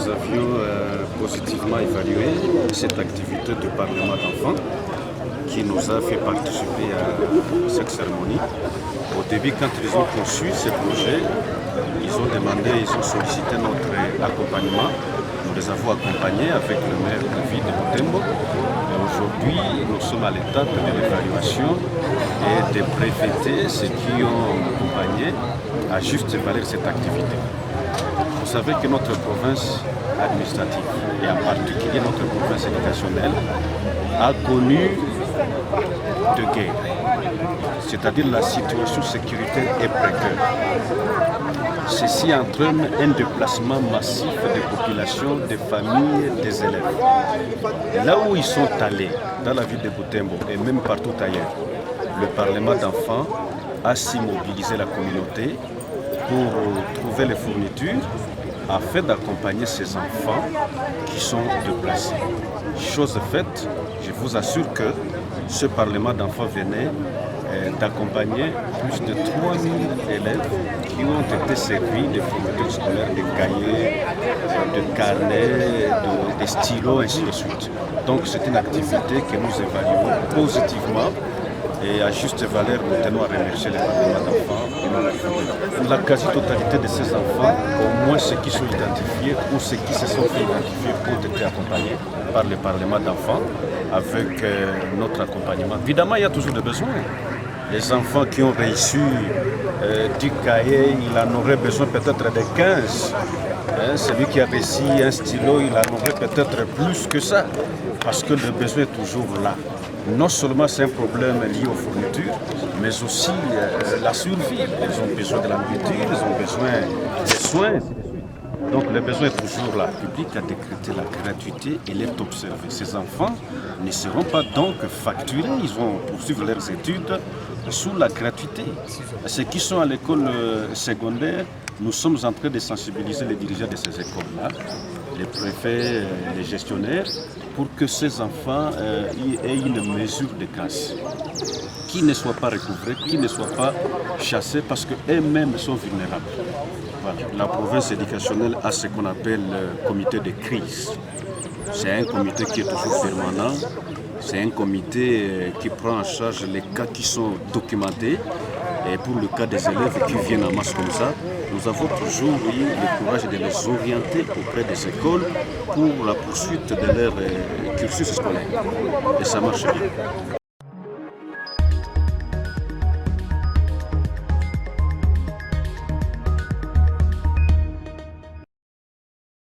nous avions positivement évalué cette activité du Parlement d'enfants qui nous a fait participer à cette cérémonie. Au début, quand ils ont conçu ce projet, ils ont sollicité notre accompagnement. Nous les avons accompagnés avec le maire de la ville de Butembo. Et aujourd'hui, nous sommes à l'étape de l'évaluation et de breveter ceux qui ont accompagné à juste valeur cette activité. Vous savez que notre province administrative, et en particulier notre province éducationnelle, a connu de guerre, c'est-à-dire la situation sécuritaire est précaire. Ceci entraîne un déplacement massif des populations, des familles, des élèves. Là où ils sont allés, dans la ville de Butembo et même partout ailleurs, le Parlement d'enfants a si mobilisé la communauté pour trouver les fournitures afin d'accompagner ces enfants qui sont déplacés. Chose faite, je vous assure que ce Parlement d'enfants venait d'accompagner plus de 3000 élèves qui ont été servis de fournitures scolaires, de cahiers, de carnets, de stylos, ainsi de suite. Donc c'est une activité que nous évaluons positivement et à juste valeur, nous tenons à remercier les Parlements d'enfants. La quasi-totalité de ces enfants, au moins ceux qui sont identifiés ou ceux qui se sont fait identifier, ont été accompagnés par les Parlements d'enfants avec notre accompagnement. Évidemment, il y a toujours des besoins. Les enfants qui ont reçu 10 cahiers, il en aurait besoin peut-être de 15. Celui qui a reçu un stylo, il en aurait peut-être plus que ça, parce que le besoin est toujours là. Non seulement c'est un problème lié aux fournitures, mais aussi la survie. Ils ont besoin de la nourriture, ils ont besoin des soins. Donc le besoin est toujours là. Le public a décrété la gratuité et l'est observé. Ces enfants ne seront pas donc facturés, ils vont poursuivre leurs études sous la gratuité. Ceux qui sont à l'école secondaire, nous sommes en train de sensibiliser les dirigeants de ces écoles-là, les préfets, les gestionnaires, pour que ces enfants aient une mesure de casse, qui ne soient pas recouvrés, qui ne soient pas chassés, parce qu'eux-mêmes sont vulnérables. Voilà. La province éducationnelle a ce qu'on appelle le comité de crise. C'est un comité qui est toujours permanent. C'est un comité qui prend en charge les cas qui sont documentés. Et pour le cas des élèves qui viennent en masse comme ça, nous avons toujours eu le courage de les orienter auprès des écoles pour la poursuite de leur cursus scolaire. Et ça marche bien.